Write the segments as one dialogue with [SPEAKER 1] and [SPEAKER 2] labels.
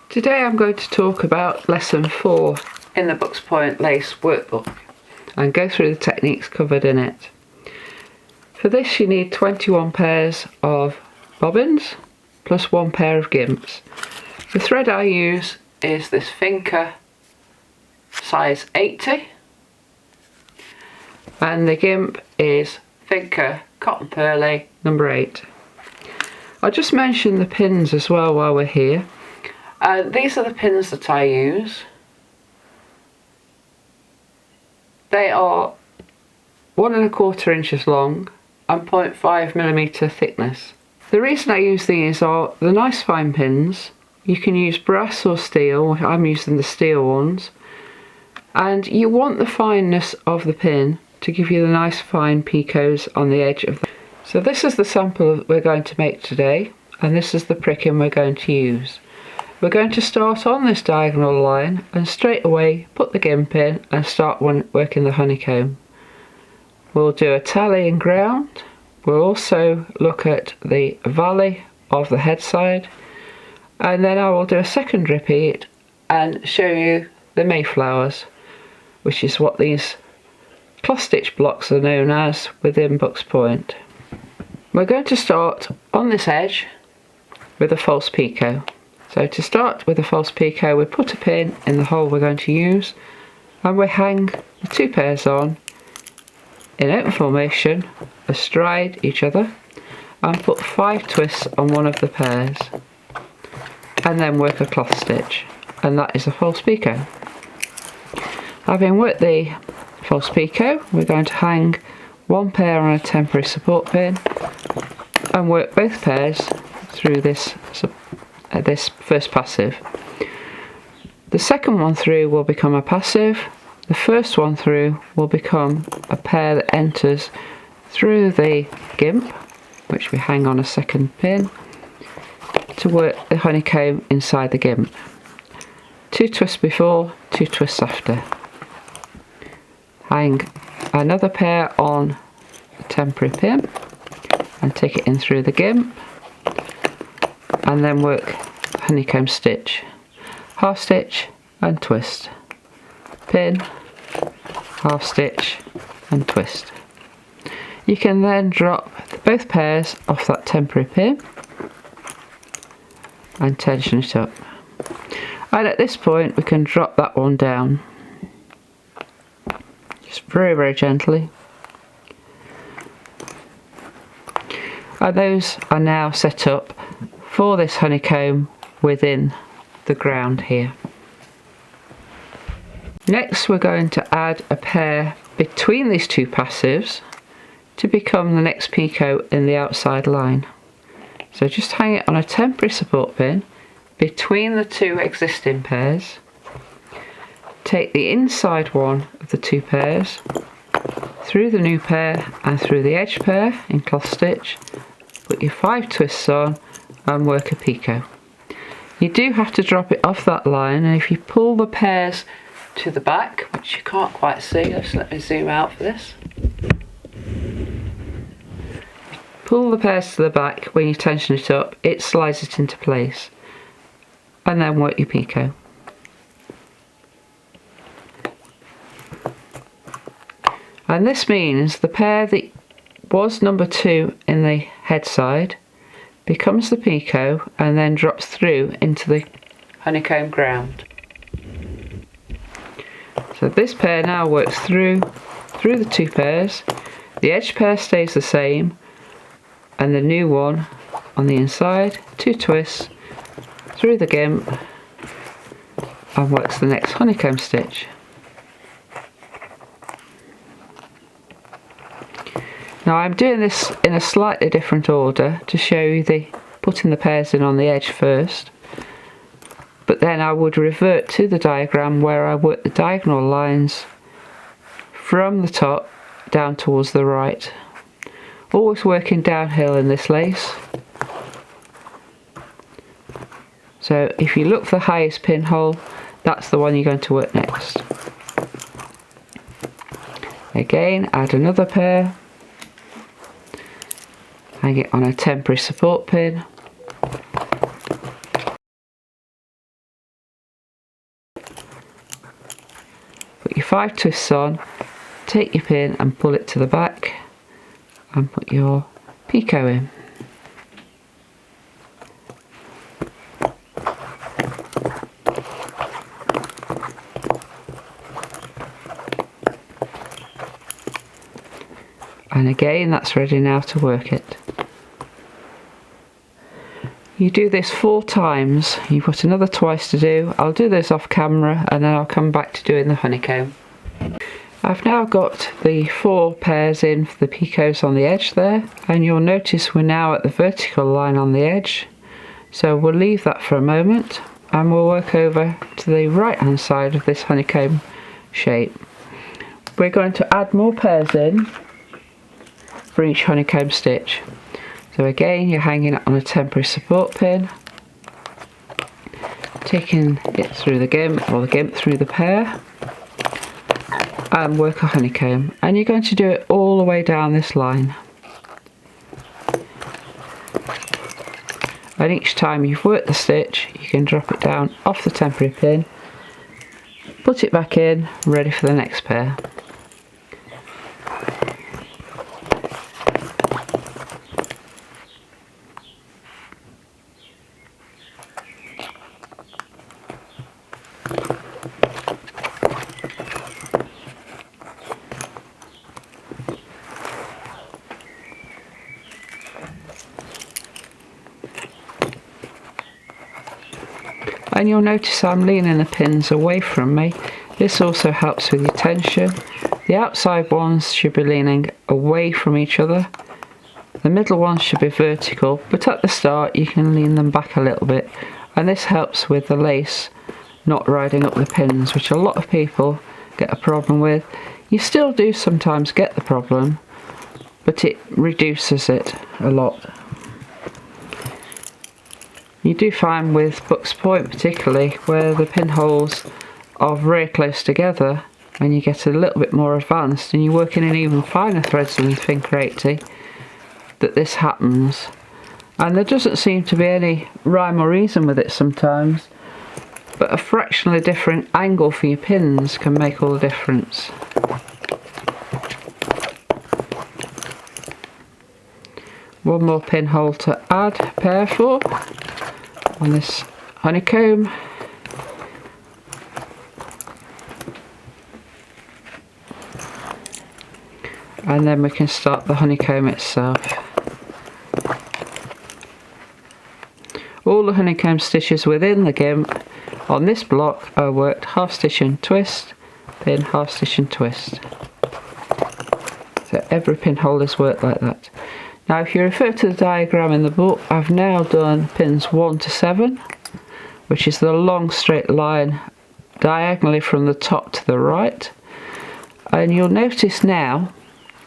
[SPEAKER 1] Today I'm going to talk about lesson 4 in the Books Point Lace workbook and go through the techniques covered in it. For this you need 21 pairs of bobbins plus 1 pair of gimps. The thread I use is this Finca size 80 and the gimp is Finca Cotton Pearly number 8. I'll just mention the pins as well while we're here. These are the pins that I use. They are 1 1/4 inches long and 0.5mm thickness. The reason I use these are the nice fine pins. You can use brass or steel. I'm using the steel ones. And you want the fineness of the pin to give you the nice fine picots on the edge of the... So this is the sample we're going to make today, and this is the pricking we're going to use. We're going to start on this diagonal line and straight away put the gimp in and start working the honeycomb. We'll do a tally in ground. We'll also look at the valley of the headside, and then I will do a second repeat and show you the Mayflowers, which is what these cloth stitch blocks are known as within Books Point. We're going to start on this edge with a false picot. So to start with a false picot, we put a pin in the hole we're going to use and we hang the 2 pairs on in open formation astride each other and put 5 twists on one of the pairs and then work a cloth stitch, and that is a false picot. Having worked the false picot, we're going to hang 1 pair on a temporary support pin and work both pairs through this first passive. The second one through will become a passive. The first one through will become a pair that enters through the gimp, which we hang on a second pin, to work the honeycomb inside the gimp. 2 twists before, 2 twists after. Hang another pair on a temporary pin and take it in through the gimp, and then work honeycomb stitch, half stitch and twist, pin, half stitch and twist. You can then drop both pairs off that temporary pin and tension it up, and at this point we can drop that one down just very gently, and those are now set up for this honeycomb within the ground here. Next we're going to add a pair between these 2 passives to become the next picot in the outside line. So just hang it on a temporary support pin between the 2 existing pairs. Take the inside one of the 2 pairs through the new pair and through the edge pair in cloth stitch, put your 5 twists on and work a picot. You do have to drop it off that line, and if you pull the pairs to the back, which you can't quite see, just let me zoom out for this. Pull the pairs to the back when you tension it up, it slides it into place, and then work your picot. And this means the pair that was number 2 in the head side becomes the picot and then drops through into the honeycomb ground. So this pair now works through the 2 pairs, the edge pair stays the same, and the new one on the inside, 2 twists through the gimp and works the next honeycomb stitch. Now I'm doing this in a slightly different order to show you the putting the pairs in on the edge first, but then I would revert to the diagram where I work the diagonal lines from the top down towards the right, always working downhill in this lace. So if you look for the highest pinhole, that's the one you're going to work next. Again, add another pair, hang it on a temporary support pin. Put your 5 twists on, take your pin and pull it to the back and put your picot in. And again, that's ready now to work it. You do this 4 times, you've got another twice to do. I'll do this off camera and then I'll come back to doing the honeycomb. I've now got the 4 pairs in for the picots on the edge there, and you'll notice we're now at the vertical line on the edge. So we'll leave that for a moment and we'll work over to the right hand side of this honeycomb shape. We're going to add more pairs in for each honeycomb stitch. So again, you're hanging it on a temporary support pin, taking it through the gimp or the gimp through the pair, and work a honeycomb. And you're going to do it all the way down this line. And each time you've worked the stitch, you can drop it down off the temporary pin, put it back in, ready for the next pair. And you'll notice I'm leaning the pins away from me. This also helps with your tension. The outside ones should be leaning away from each other. The middle ones should be vertical, but at the start you can lean them back a little bit. And this helps with the lace not riding up the pins, which a lot of people get a problem with. You still do sometimes get the problem, but it reduces it a lot. You do find with Buck's Point particularly, where the pinholes are very close together and you get a little bit more advanced and you're working in even finer threads than Finger 80, that this happens. And there doesn't seem to be any rhyme or reason with it sometimes, but a fractionally different angle for your pins can make all the difference. One more pinhole to add pair for on this honeycomb. And then we can start the honeycomb itself. All the honeycomb stitches within the gimp on this block are worked half stitch and twist, pin, half stitch and twist. So every pinhole is worked like that. Now if you refer to the diagram in the book, I've now done pins 1 to 7, which is the long straight line diagonally from the top to the right. And you'll notice now,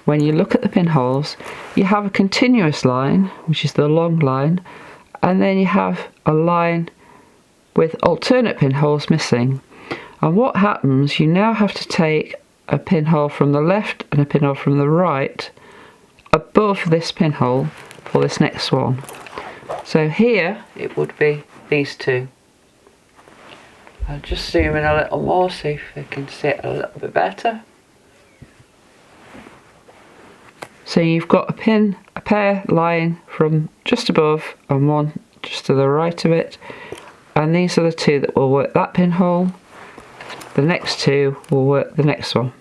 [SPEAKER 1] when you look at the pinholes, you have a continuous line, which is the long line, and then you have a line with alternate pinholes missing. And what happens, you now have to take a pinhole from the left and a pinhole from the right above this pinhole for this next one. So here it would be these two. I'll just zoom in a little more, see if I can see it a little bit better. So you've got a pair line from just above and one just to the right of it, and these are the two that will work that pinhole. The next two will work the next one.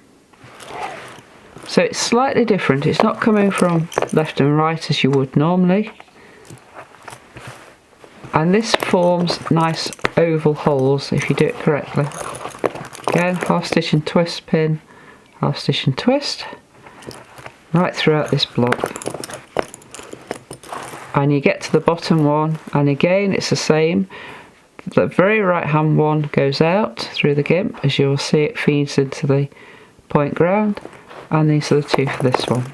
[SPEAKER 1] So it's slightly different, it's not coming from left and right as you would normally. And this forms nice oval holes if you do it correctly. Again, half stitch and twist pin, half stitch and twist, right throughout this block. And you get to the bottom one, and again it's the same. The very right hand one goes out through the gimp, as you'll see it feeds into the point ground. And these are the two for this one.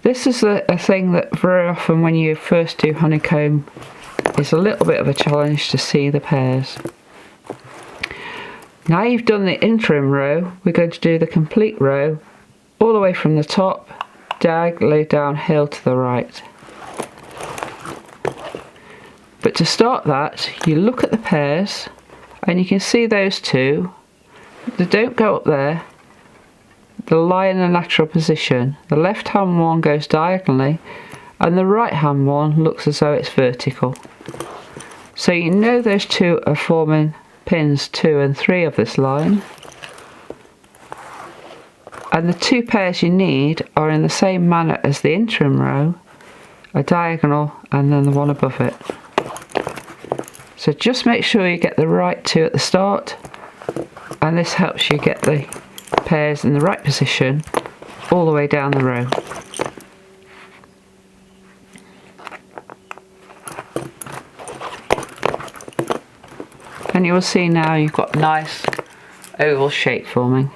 [SPEAKER 1] This is a thing that very often when you first do honeycomb is a little bit of a challenge to see the pairs. Now you've done the interim row, we're going to do the complete row all the way from the top diagonally downhill to the right. But to start that, you look at the pairs and you can see those two. They don't go up there. They lie in a natural position. The left hand one goes diagonally and the right hand one looks as though it's vertical. So you know those two are forming pins 2 and 3 of this line. And the two pairs you need are in the same manner as the interim row, a diagonal and then the one above it. So just make sure you get the right two at the start, and this helps you get the pairs in the right position all the way down the row. And you will see now you've got nice oval shape forming.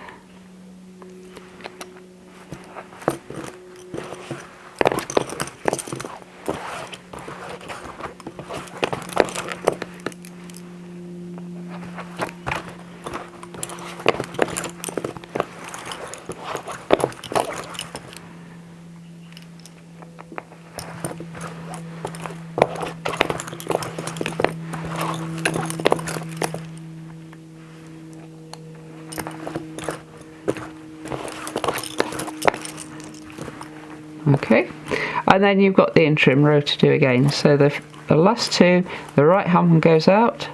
[SPEAKER 1] Okay, and then you've got the interim row to do again. So the last two, the right hand one goes out,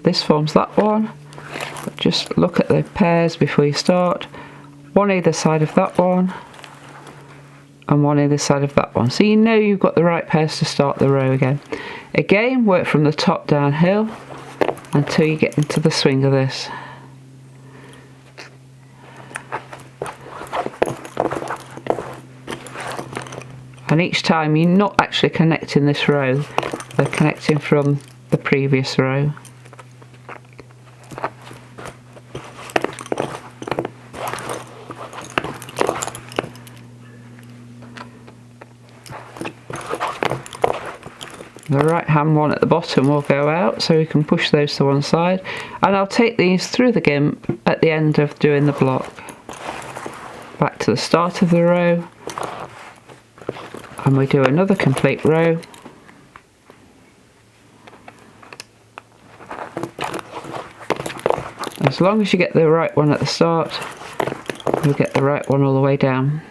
[SPEAKER 1] this forms that one. Just look at the pairs before you start. One either side of that one and one either side of that one. So you know you've got the right pairs to start the row again. Again, work from the top downhill until you get into the swing of this. And each time you're not actually connecting this row, they're connecting from the previous row. The right hand one at the bottom will go out, so we can push those to one side. And I'll take these through the gimp at the end of doing the block. Back to the start of the row. And we do another complete row. As long as you get the right one at the start, you'll get the right one all the way down.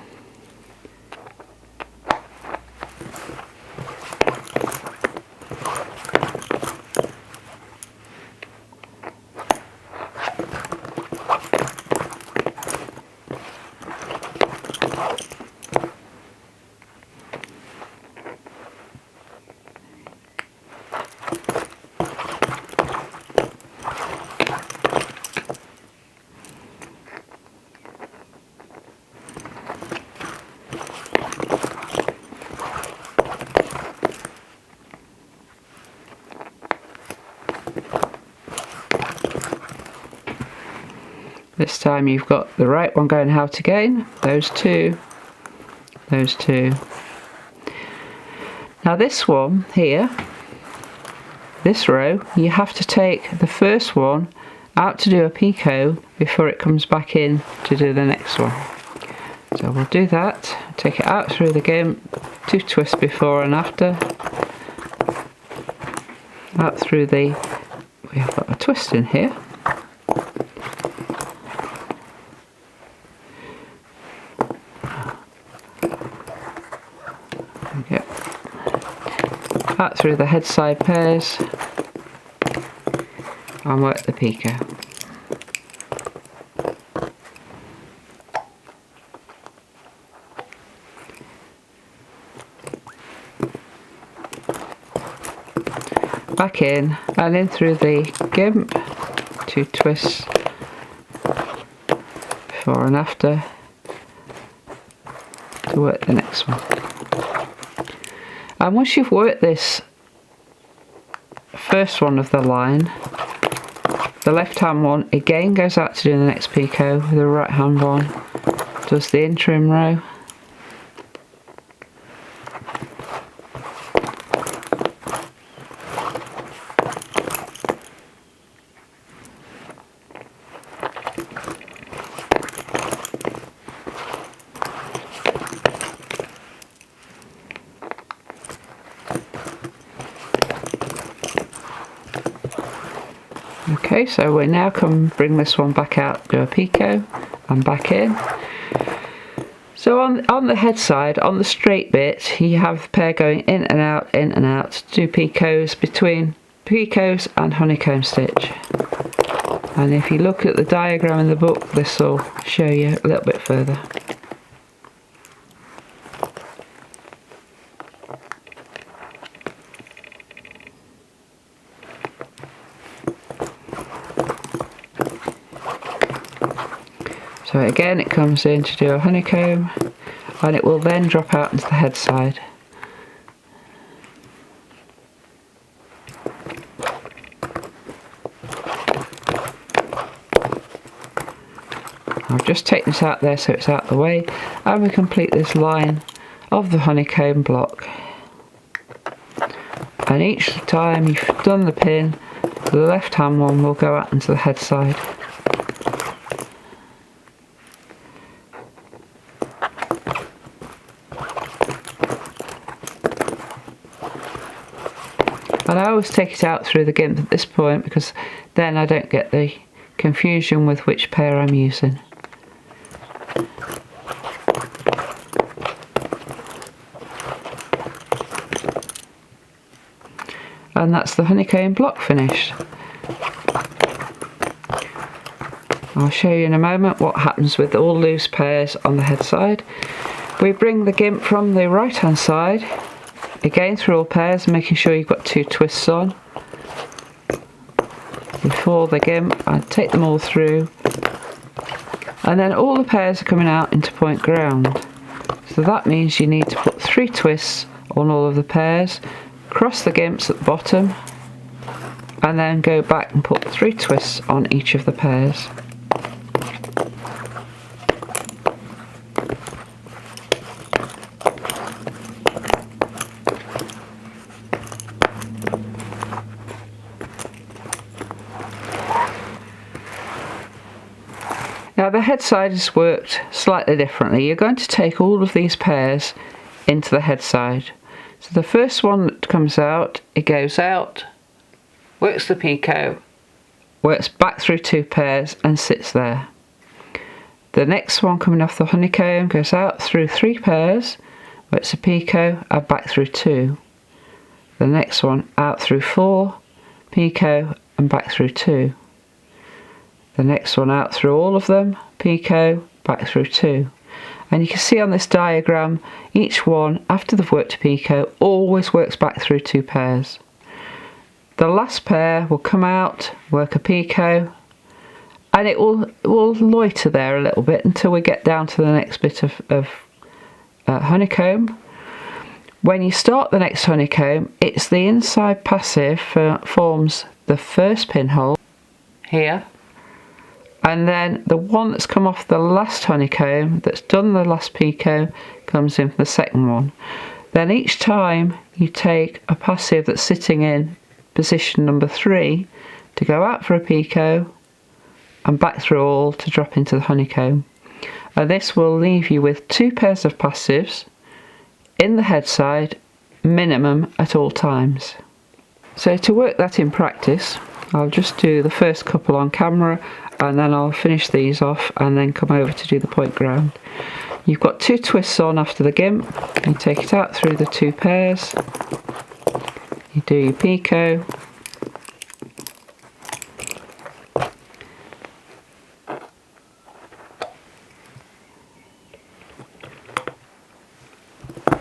[SPEAKER 1] This time you've got the right one going out again, those two. Now this one here, this row, you have to take the first one out to do a picot before it comes back in to do the next one. So we'll do that, take it out through the gimp, 2 twists before and after, out through the, we have got a twist in here. Out through the headside pairs and work the picot. Back in and in through the gimp, 2 twists before and after to work the next one. And once you've worked this first one of the line, the left hand one again goes out to do the next picot, the right hand one does the interim row. Okay, so we now come bring this one back out, do a picot and back in. So on the head side, on the straight bit, you have the pair going in and out to do picots between picots and honeycomb stitch. And if you look at the diagram in the book, this will show you a little bit further. So again, it comes in to do a honeycomb, and it will then drop out into the head side. I've just taken this out there so it's out of the way, and we complete this line of the honeycomb block. And each time you've done the pin, the left hand one will go out into the head side. And I always take it out through the gimp at this point, because then I don't get the confusion with which pair I'm using. And that's the honeycomb block finished. I'll show you in a moment what happens with all loose pairs on the head side. We bring the gimp from the right hand side, again through all pairs, making sure you've got 2 twists on before the gimp, and take them all through, and then all the pairs are coming out into point ground. So that means you need to put 3 twists on all of the pairs, cross the gimps at the bottom, and then go back and put 3 twists on each of the pairs. Now the head side is worked slightly differently. You're going to take all of these pairs into the head side. So the first one that comes out, it goes out, works the picot, works back through 2 pairs and sits there. The next one coming off the honeycomb goes out through 3 pairs, works a picot and back through 2. The next one out through 4, picot and back through 2. The next one out through all of them, picot, back through 2. And you can see on this diagram, each one, after they've worked a picot, always works back through 2 pairs. The last pair will come out, work a picot, and it will loiter there a little bit until we get down to the next bit of honeycomb. When you start the next honeycomb, it's the inside passive forms the first pinhole here. And then the one that's come off the last honeycomb, that's done the last picot, comes in for the second one. Then each time you take a passive that's sitting in position number 3 to go out for a picot and back through all to drop into the honeycomb. And this will leave you with 2 pairs of passives in the head side, minimum at all times. So to work that in practice, I'll just do the first couple on camera, and then I'll finish these off and then come over to do the point ground. You've got 2 twists on after the gimp. You take it out through the 2 pairs. You do your picot.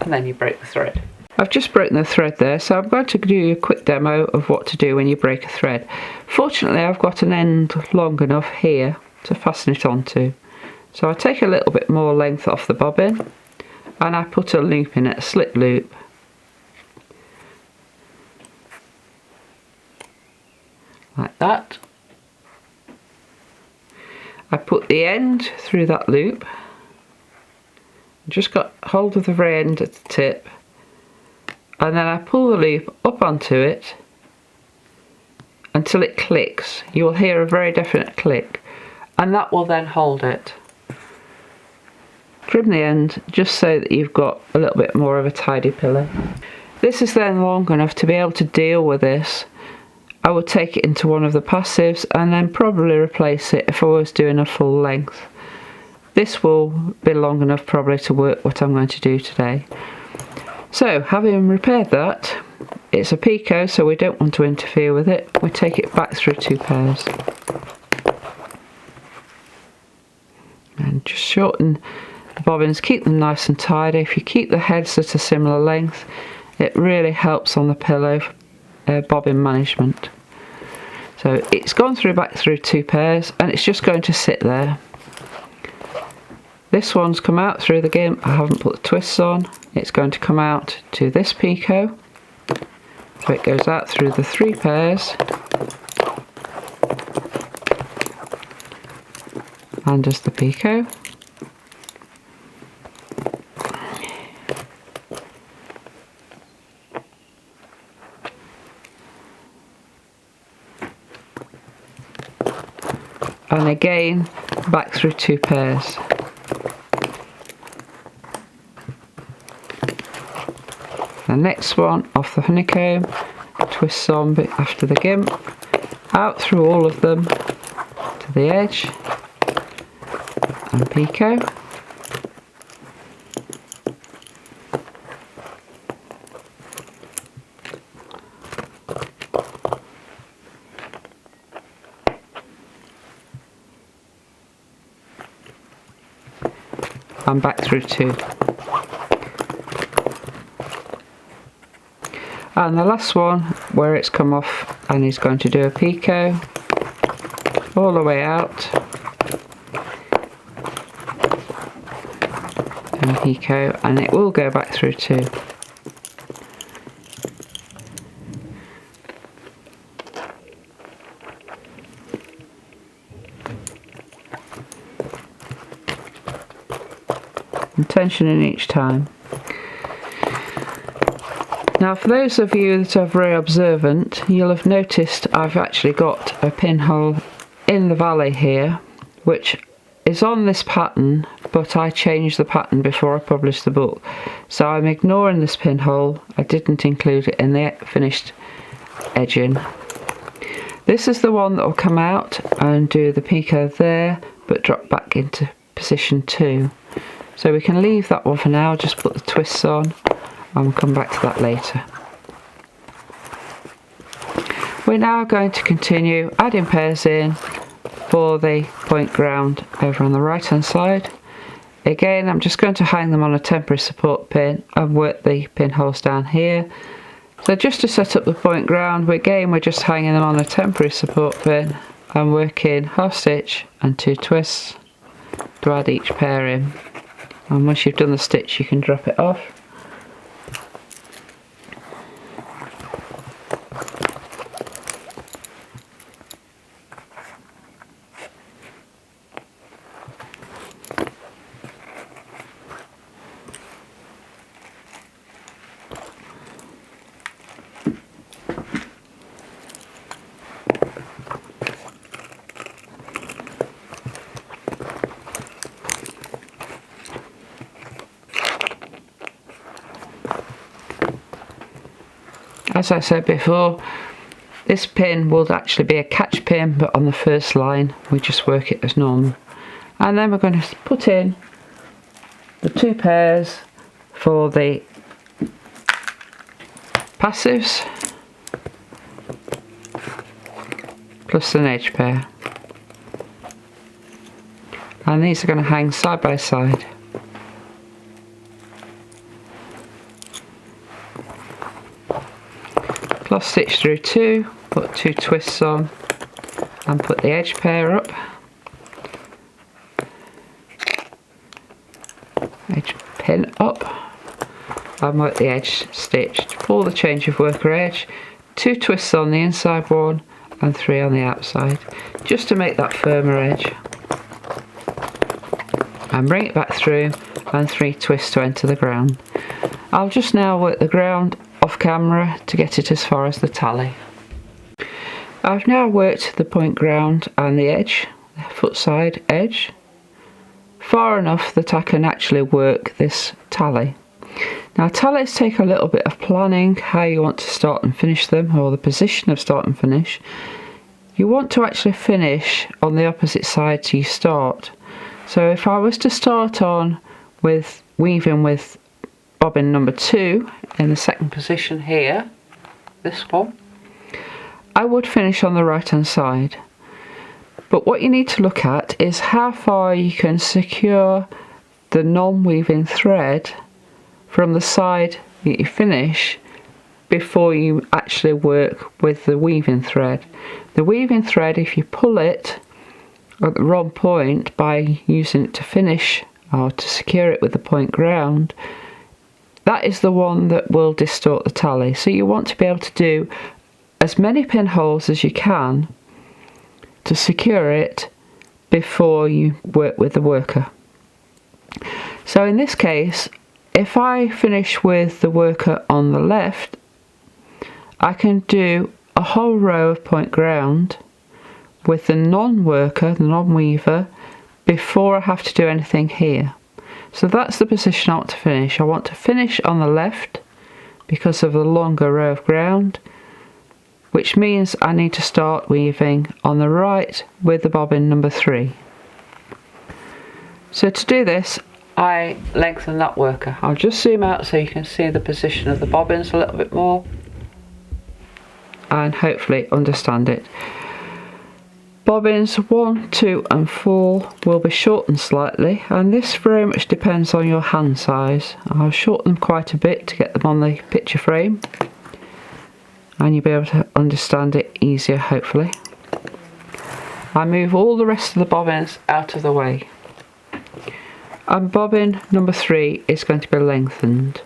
[SPEAKER 1] And then you break the thread. I've just broken the thread there, so I'm going to do a quick demo of what to do when you break a thread. Fortunately, I've got an end long enough here to fasten it onto. So I take a little bit more length off the bobbin and I put a loop in it, a slip loop. Like that. I put the end through that loop. Just got hold of the very end at the tip. And then I pull the loop up onto it until it clicks. You will hear a very definite click, and that will then hold it. Trim the end just so that you've got a little bit more of a tidy pillow. This is then long enough to be able to deal with this I would take it into one of the passives and then probably replace it if I was doing a full length. This will be long enough probably to work what I'm going to do today. So having repaired that, it's a picot, so we don't want to interfere with it. We take it back through 2 pairs. And just shorten the bobbins, keep them nice and tidy. If you keep the heads at a similar length, it really helps on the pillow bobbin management. So it's gone back through 2 pairs and it's just going to sit there. This one's come out through the gimp. I haven't put the twists on. It's going to come out to this picot. So it goes out through the 3 pairs and does the picot. And again back through 2 pairs. The next one off the honeycomb, twists on bit after the gimp, out through all of them to the edge and picot. And back through 2. And the last one where it's come off and he's going to do a picot all the way out and picot, and it will go back through 2. And tensioning each time. Now for those of you that are very observant, you'll have noticed I've actually got a pinhole in the valley here, which is on this pattern, but I changed the pattern before I published the book. So I'm ignoring this pinhole. I didn't include it in the finished edging. This is the one that will come out and do the picot there, but drop back into position 2. So we can leave that one for now, just put the twists on and we'll come back to that later. We're now going to continue adding pairs in for the point ground over on the right hand side. Again, I'm just going to hang them on a temporary support pin and work the pinholes down here. So just to set up the point ground, we're just hanging them on a temporary support pin and working half stitch and 2 twists to add each pair in. And once you've done the stitch, you can drop it off. As I said before, this pin will actually be a catch pin, but on the first line we just work it as normal. And then we're going to put in the 2 pairs for the passives plus an edge pair, and these are going to hang side by side. Cross stitch through 2, put 2 twists on and put the edge pair up, edge pin up and work the edge stitch, pull the change of worker edge, 2 twists on the inside one and 3 on the outside, just to make that firmer edge, and bring it back through and 3 twists to enter the ground. I'll just now work the ground off camera to get it as far as the tally. I've now worked the point ground and the edge, the footside edge, far enough that I can actually work this tally. Now tallies take a little bit of planning, how you want to start and finish them, or the position of start and finish. You want to actually finish on the opposite side to you start. So if I was to start on with weaving with bobbin number 2 in the second position here, this one, I would finish on the right hand side. But what you need to look at is how far you can secure the non-weaving thread from the side that you finish before you actually work with the weaving thread. The weaving thread, if you pull it at the wrong point by using it to finish or to secure it with the point ground, that is the one that will distort the tally. So you want to be able to do as many pinholes as you can to secure it before you work with the worker. So in this case, if I finish with the worker on the left, I can do a whole row of point ground with the non-worker, the non-weaver, before I have to do anything here. So that's the position I want to finish. I want to finish on the left because of the longer row of ground, which means I need to start weaving on the right with the bobbin number 3. So to do this, I lengthen that worker. I'll just zoom out so you can see the position of the bobbins a little bit more and hopefully understand it. Bobbins 1, 2 and 4 will be shortened slightly, and this very much depends on your hand size. I'll shorten them quite a bit to get them on the picture frame, and you'll be able to understand it easier hopefully. I move all the rest of the bobbins out of the way. And bobbin number 3 is going to be lengthened.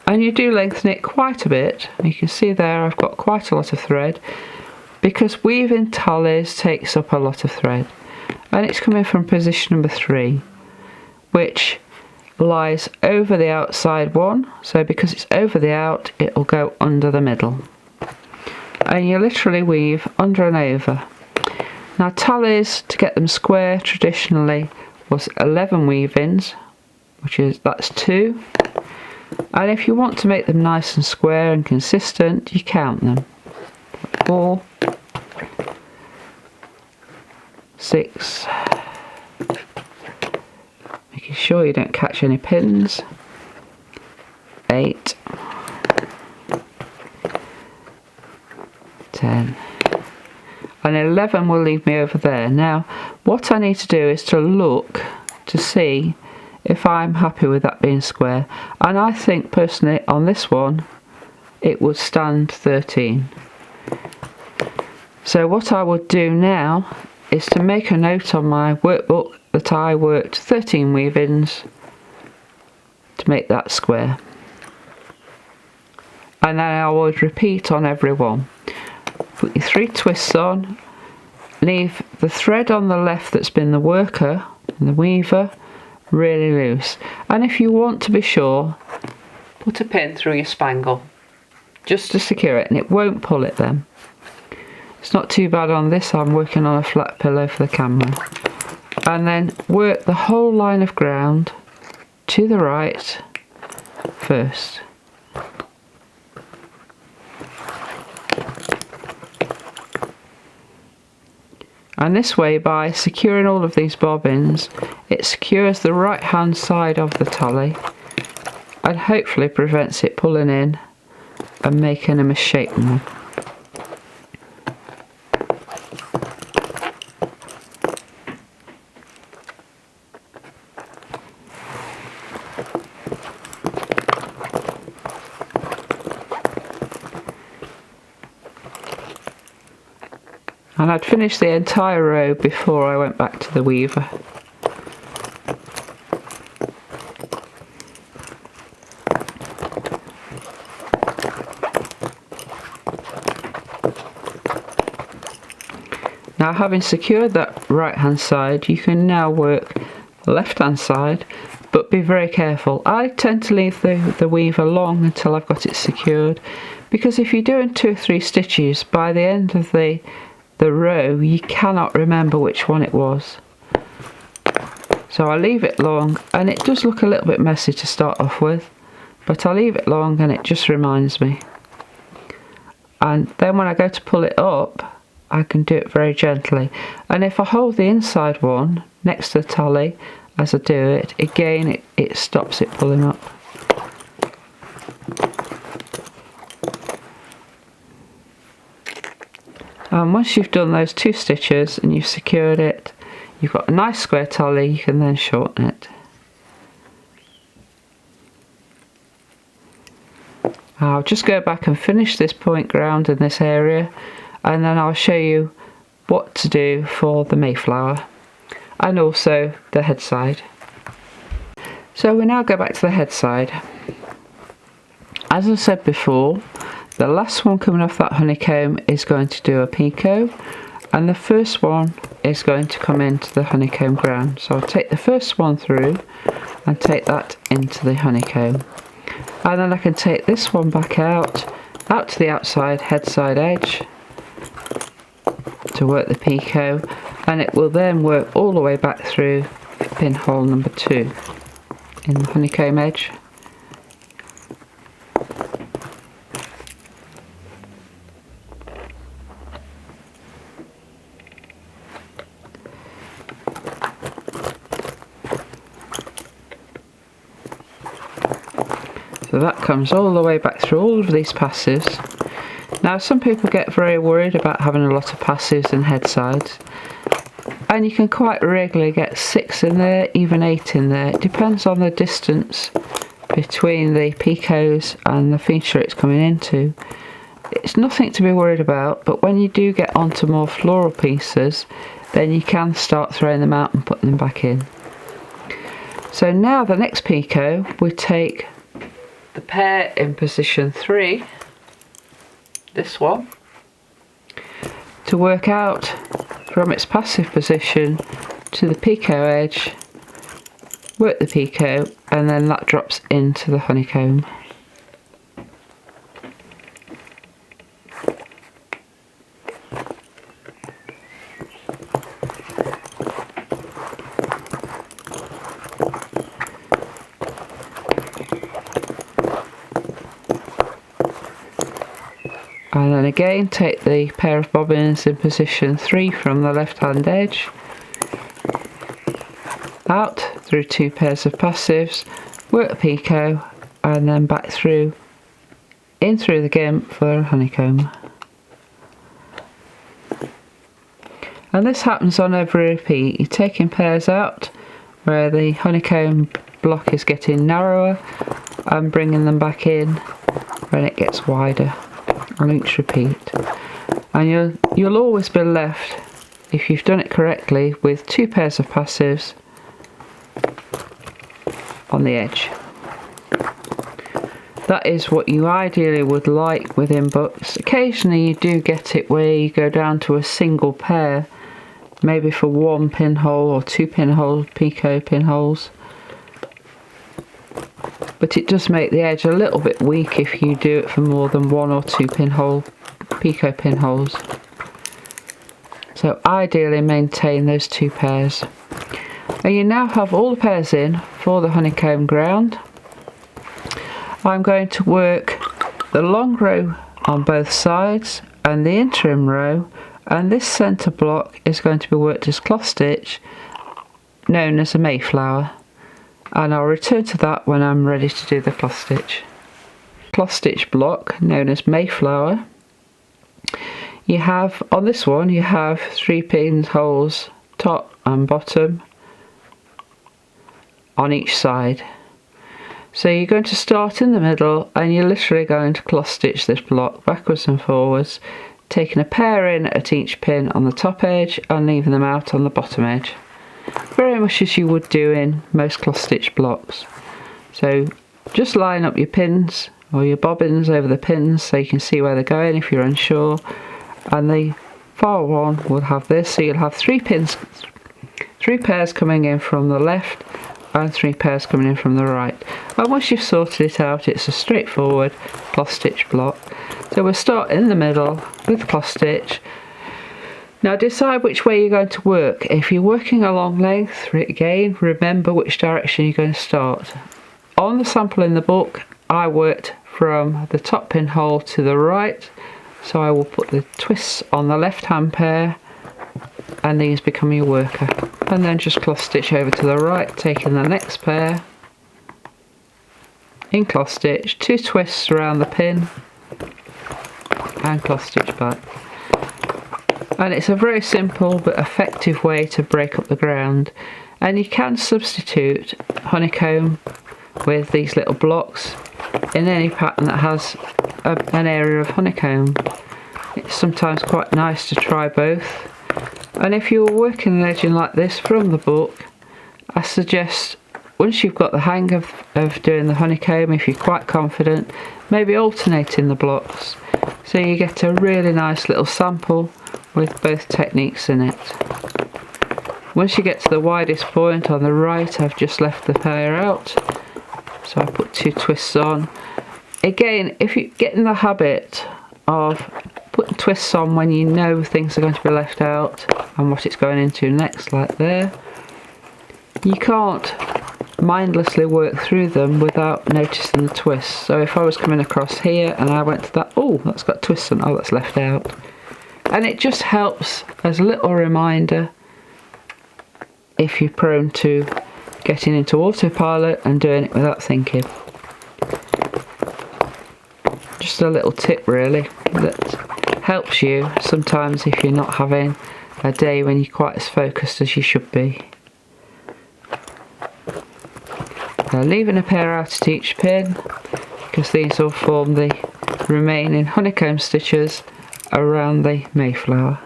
[SPEAKER 1] And you do lengthen it quite a bit. You can see there I've got quite a lot of thread because weaving tallies takes up a lot of thread. And it's coming from position number 3, which lies over the outside one. So because it's over the out, it will go under the middle. And you literally weave under and over. Now tallies, to get them square traditionally, was 11 weavings, that's 2, and if you want to make them nice and square and consistent, you count them. 4, 6, making sure you don't catch any pins, 8, 10, and 11 will leave me over there. Now what I need to do is to look to see if I'm happy with that being square, and I think personally on this one it would stand 13. So what I would do now is to make a note on my workbook that I worked 13 weavings to make that square, and then I would repeat on every one. Put your 3 twists on, leave the thread on the left that's been the worker and the weaver really loose, and if you want to be sure, put a pin through your spangle just to secure it, and it won't pull it then. It's not too bad on this, I'm working on a flat pillow for the camera. And then work the whole line of ground to the right first. And this way, by securing all of these bobbins, it secures the right hand side of the tally and hopefully prevents it pulling in and making a misshapen one. And I'd finished the entire row before I went back to the weaver. Now, having secured that right hand side, you can now work the left hand side, but be very careful. I tend to leave the weaver long until I've got it secured, because if you're doing 2 or 3 stitches, by the end of the row you cannot remember which one it was. So I leave it long, and it does look a little bit messy to start off with, but I leave it long and it just reminds me. And then when I go to pull it up, I can do it very gently. And if I hold the inside one next to the tally as I do it, again it stops it pulling up. And once you've done those 2 stitches and you've secured it, you've got a nice square tally, you can then shorten it. I'll just go back and finish this point ground in this area, and then I'll show you what to do for the Mayflower and also the head side. So we now go back to the head side. As I said before, the last one coming off that honeycomb is going to do a picot, and the first one is going to come into the honeycomb ground. So I'll take the first one through and take that into the honeycomb, and then I can take this one back out to the outside head side edge to work the picot, and it will then work all the way back through pinhole number 2 in the honeycomb edge. So that comes all the way back through all of these passes. Now some people get very worried about having a lot of passes and head sides, and you can quite regularly get 6 in there, even 8 in there. It depends on the distance between the picots and the feature it's coming into. It's nothing to be worried about, but when you do get onto more floral pieces, then you can start throwing them out and putting them back in. So now the next picot, we take the pair in position 3, this one, to work out from its passive position to the picot edge, work the picot, and then that drops into the honeycomb. And then again take the pair of bobbins in position 3 from the left hand edge, out through 2 pairs of passives, work the picot, and then back through, in through the gimp for a honeycomb. And this happens on every repeat. You're taking pairs out where the honeycomb block is getting narrower and bringing them back in when it gets wider on each repeat. And you'll always be left, if you've done it correctly, with 2 pairs of passives on the edge. That is what you ideally would like within books. Occasionally you do get it where you go down to a single pair, maybe for 1 pinhole or 2 pinhole picot pinholes, but it does make the edge a little bit weak if you do it for more than 1 or 2 pinhole picot pinholes. So ideally maintain those 2 pairs. And you now have all the pairs in for the honeycomb ground. I'm going to work the long row on both sides and the interim row, and this centre block is going to be worked as cloth stitch, known as a Mayflower, and I'll return to that when I'm ready to do the cloth stitch. Cloth stitch block known as Mayflower. You have, on this one, you have 3 pinholes top and bottom on each side. So you're going to start in the middle and you're literally going to cloth stitch this block backwards and forwards, taking a pair in at each pin on the top edge and leaving them out on the bottom edge, very much as you would do in most cloth stitch blocks. So just line up your pins or your bobbins over the pins so you can see where they're going if you're unsure, and the far one will have this, so you'll have 3 pairs coming in from the left and 3 pairs coming in from the right. And once you've sorted it out, it's a straightforward cloth stitch block. So we'll start in the middle with the cloth stitch. Now decide which way you're going to work. If you're working a long length, again remember which direction you're going to start. On the sample in the book, I worked from the top pinhole to the right, so I will put the twists on the left hand pair and these become your worker, and then just cloth stitch over to the right, taking the next pair, in cloth stitch, 2 twists around the pin and cloth stitch back. And it's a very simple but effective way to break up the ground, and you can substitute honeycomb with these little blocks in any pattern that has an area of honeycomb. It's sometimes quite nice to try both, and if you're working an edging like this from the book, I suggest once you've got the hang of doing the honeycomb, if you're quite confident, maybe alternating the blocks so you get a really nice little sample with both techniques in it. Once you get to the widest point on the right, I've just left the pair out, so I put 2 twists on. Again, if you get in the habit of putting twists on when you know things are going to be left out and what it's going into next, like there, you can't mindlessly work through them without noticing the twists. So if I was coming across here and I went to that, oh, that's got twists on, oh, that's left out. And it just helps as a little reminder if you're prone to getting into autopilot and doing it without thinking. Just a little tip really that helps you sometimes if you're not having a day when you're quite as focused as you should be. Now leaving a pair out at each pin, because these will form the remaining honeycomb stitches around the Mayflower.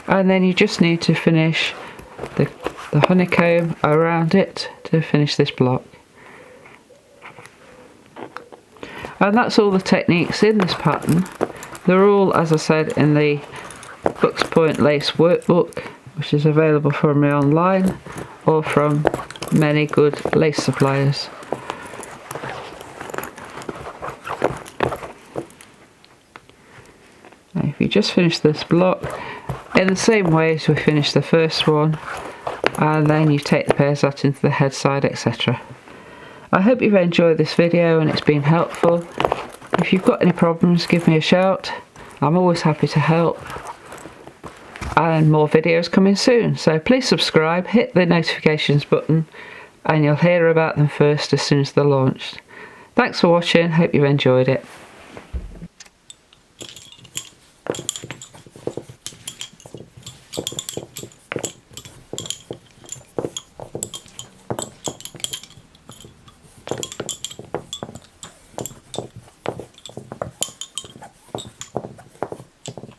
[SPEAKER 1] And then you just need to finish the honeycomb around it to finish this block. And that's all the techniques in this pattern. They're all, as I said, in the Books Point Lace workbook, which is available from me online or from many good lace suppliers. Now if you just finish this block in the same way as we finished the first one, and then you take the pairs out into the headside, etc. I hope you've enjoyed this video and it's been helpful. If you've got any problems, give me a shout. I'm always happy to help. And more videos coming soon, so please subscribe, hit the notifications button, and you'll hear about them first as soon as they're launched. Thanks for watching, hope you've enjoyed it.